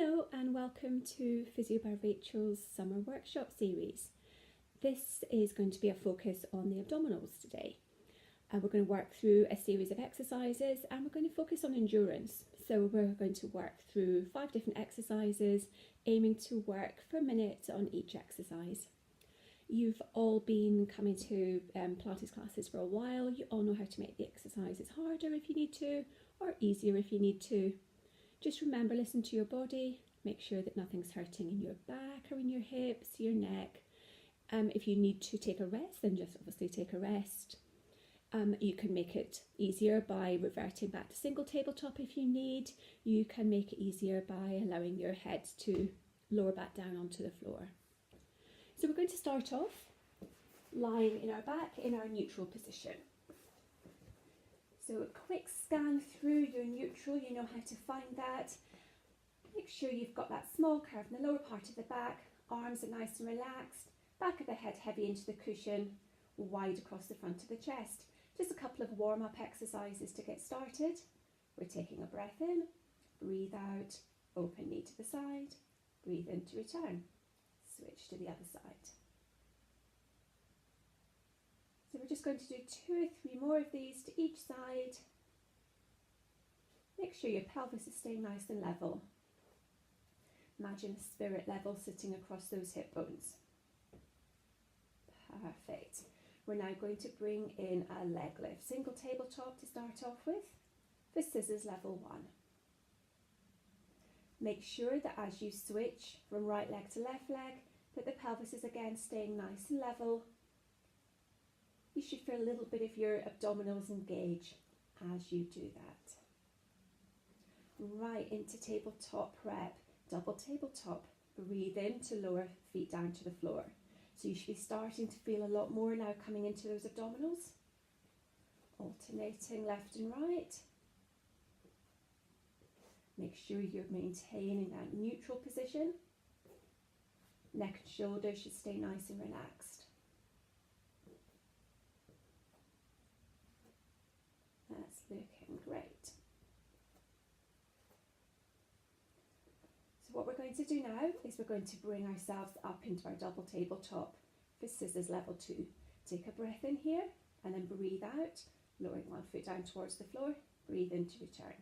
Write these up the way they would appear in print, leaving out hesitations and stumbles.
Hello and welcome to Physio by Rachel's summer workshop series. This is going to be a focus on the abdominals today. We're going to work through a series of exercises and we're going to focus on endurance. So we're going to work through 5 different exercises, aiming to work for a minute on each exercise. You've all been coming to Pilates classes for a while. You all know how to make the exercises harder if you need to, or easier if you need to. Just remember, listen to your body, make sure that nothing's hurting in your back or in your hips, your neck. If you need to take a rest, then just obviously take a rest. You can make it easier by reverting back to single tabletop if you need. You can make it easier by allowing your head to lower back down onto the floor. So we're going to start off lying in our back in our neutral position. So a quick scan through your neutral, you know how to find that. Make sure you've got that small curve in the lower part of the back, arms are nice and relaxed, back of the head heavy into the cushion, wide across the front of the chest. Just a couple of warm-up exercises to get started. We're taking a breath in, breathe out, open knee to the side, breathe in to return, switch to the other side. So we're just going to do 2 or 3 more of these to each side. Make sure your pelvis is staying nice and level. Imagine a spirit level sitting across those hip bones. Perfect. We're now going to bring in a leg lift. Single tabletop to start off with for scissors level 1. Make sure that as you switch from right leg to left leg, that the pelvis is again staying nice and level. You should feel a little bit of your abdominals engage as you do that. Right into tabletop prep, double tabletop. Breathe in to lower feet down to the floor. So you should be starting to feel a lot more now coming into those abdominals. Alternating left and right. Make sure you're maintaining that neutral position. Neck and shoulders should stay nice and relaxed. That's looking great. So what we're going to do now is we're going to bring ourselves up into our double tabletop for scissors level 2. Take a breath in here and then breathe out, lowering one foot down towards the floor, breathe in to return.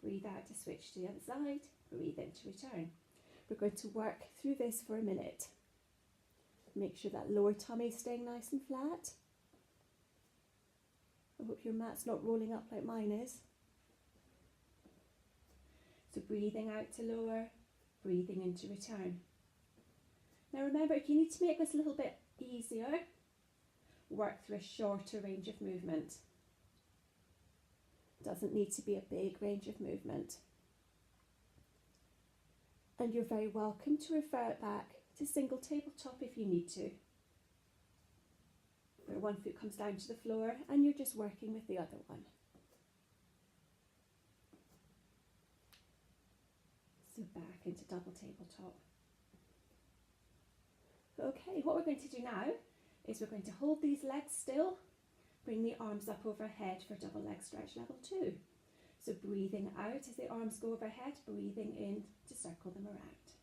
Breathe out to switch to the other side, breathe in to return. We're going to work through this for a minute. Make sure that lower tummy is staying nice and flat. I hope your mat's not rolling up like mine is. So breathing out to lower, breathing in to return. Now remember, if you need to make this a little bit easier, work through a shorter range of movement. Doesn't need to be a big range of movement. And you're very welcome to refer it back to single tabletop if you need to, where one foot comes down to the floor and you're just working with the other one. So back into double tabletop. Okay, what we're going to do now is we're going to hold these legs still, bring the arms up overhead for double leg stretch level 2. So breathing out as the arms go overhead, breathing in to circle them around.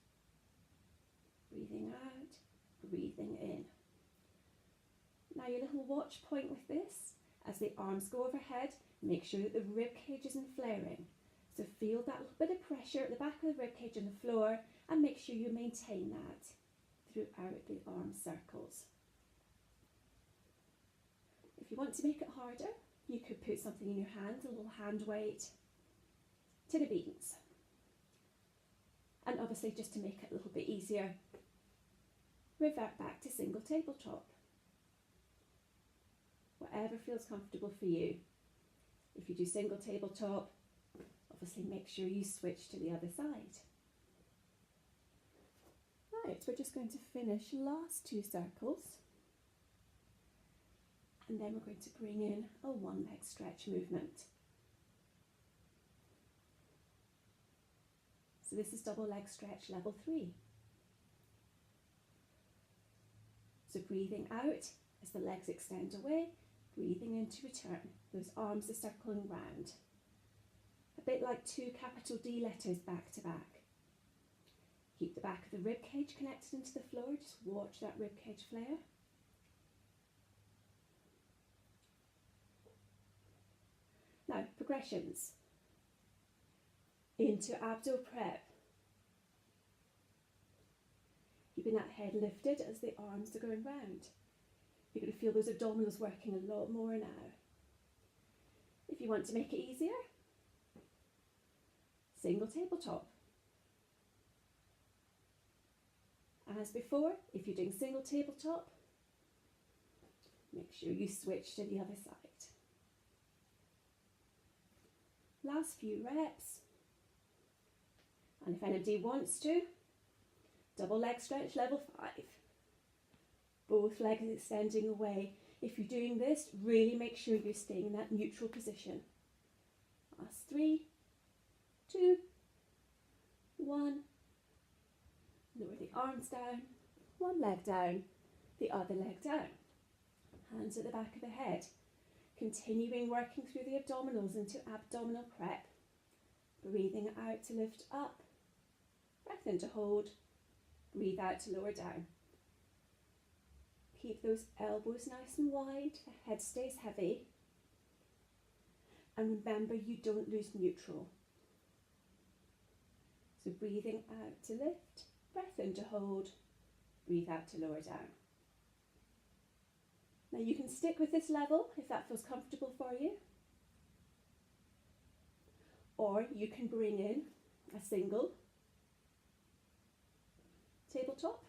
Breathing out, breathing in. Now your little watch point with this, as the arms go overhead, make sure that the rib cage isn't flaring. So feel that little bit of pressure at the back of the rib cage on the floor and make sure you maintain that throughout the arm circles. If you want to make it harder, you could put something in your hand, a little hand weight, to the beans. And obviously, just to make it a little bit easier, revert back to single tabletop. Whatever feels comfortable for you. If you do single tabletop, obviously make sure you switch to the other side. Right, we're just going to finish last 2 circles. And then we're going to bring in a 1 leg stretch movement. So this is double leg stretch level 3. So breathing out as the legs extend away, breathing in to return. Those arms are circling round. A bit like 2 capital D letters back to back. Keep the back of the rib cage connected into the floor. Just watch that rib cage flare. Now, progressions into abdo prep. Keeping that head lifted as the arms are going round. You're going to feel those abdominals working a lot more now. If you want to make it easier, single tabletop. As before, if you're doing single tabletop, make sure you switch to the other side. Last few reps. And if anybody wants to, double leg stretch level 5. Both legs extending away. If you're doing this, really make sure you're staying in that neutral position. Last 3, 2, 1. Lower the arms down. One leg down, the other leg down. Hands at the back of the head. Continuing working through the abdominals into abdominal prep. Breathing out to lift up. Breath in to hold. Breathe out to lower down. Keep those elbows nice and wide. The head stays heavy. And remember, you don't lose neutral. So breathing out to lift. Breath in to hold. Breathe out to lower down. Now you can stick with this level if that feels comfortable for you. Or you can bring in a single tabletop,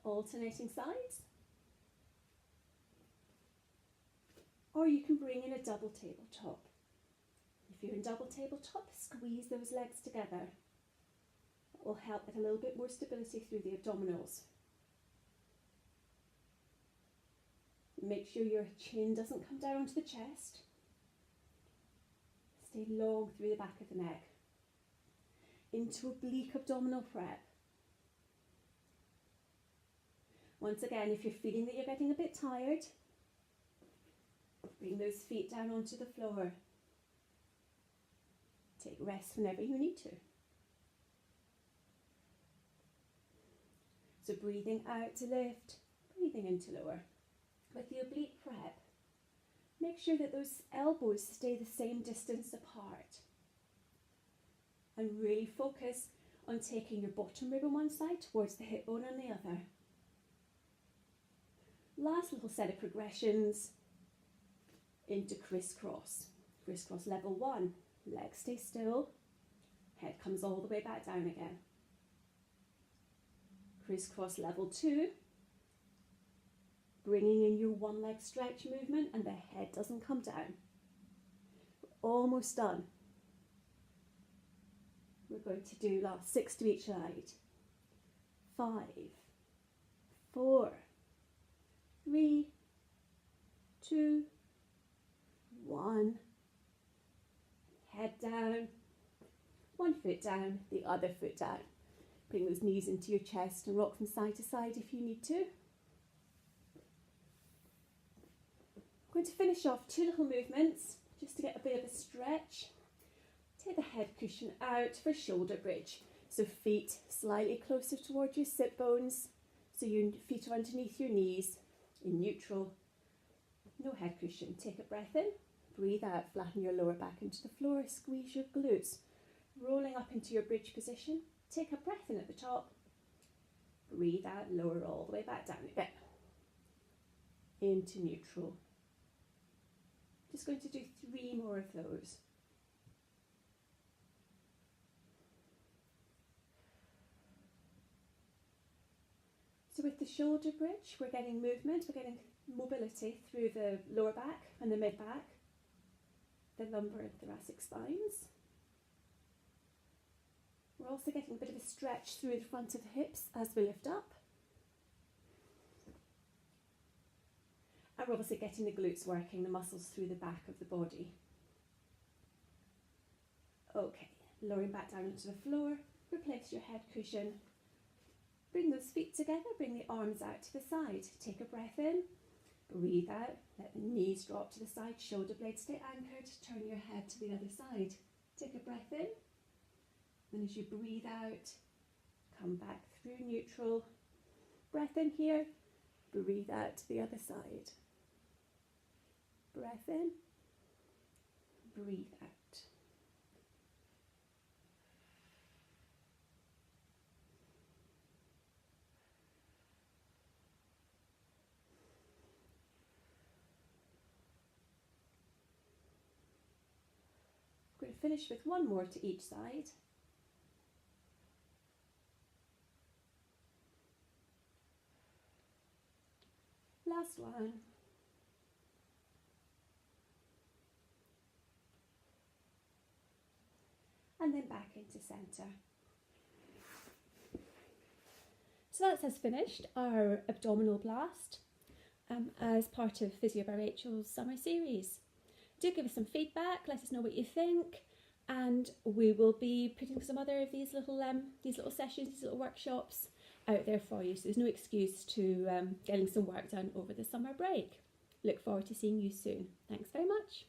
alternating sides. Or you can bring in a double tabletop. If you're in double tabletop, squeeze those legs together. That will help with a little bit more stability through the abdominals. Make sure your chin doesn't come down onto the chest. Stay long through the back of the neck. Into oblique abdominal prep. Once again, if you're feeling that you're getting a bit tired, bring those feet down onto the floor. Take rest whenever you need to. So breathing out to lift, breathing in to lower. With the oblique prep, make sure that those elbows stay the same distance apart. And really focus on taking your bottom rib on one side towards the hip bone on the other. Last little set of progressions into crisscross. Crisscross level 1, legs stay still, head comes all the way back down again. Crisscross level 2, bringing in your one leg stretch movement and the head doesn't come down. We're almost done. We're going to do last 6 to each side. 5, 4, 3, 2, 1. Head down. One foot down, the other foot down. Bring those knees into your chest and rock from side to side if you need to. I'm going to finish off 2 little movements just to get a bit of a stretch. Take the head cushion out for shoulder bridge. So feet slightly closer towards your sit bones. So your feet are underneath your knees in neutral. No head cushion. Take a breath in. Breathe out. Flatten your lower back into the floor. Squeeze your glutes. Rolling up into your bridge position. Take a breath in at the top. Breathe out. Lower all the way back down again. Into neutral. Just going to do 3 more of those. So with the shoulder bridge, we're getting movement, we're getting mobility through the lower back and the mid back, the lumbar and thoracic spines. We're also getting a bit of a stretch through the front of the hips as we lift up. And we're obviously getting the glutes working, the muscles through the back of the body. Okay, lowering back down into the floor, replace your head cushion. Bring those feet together, bring the arms out to the side. Take a breath in, breathe out, let the knees drop to the side, shoulder blades stay anchored, turn your head to the other side. Take a breath in, And as you breathe out, come back through neutral. Breath in here, breathe out to the other side. Breath in, breathe out. We're going to finish with one more to each side. Last one. And then back into centre. So that's us finished our abdominal blast as part of Physio by Rachel's summer series. Do give us some feedback, let us know what you think, and we will be putting some other of these little sessions, these little workshops out there for you. So there's no excuse to getting some work done over the summer break. Look forward to seeing you soon. Thanks very much.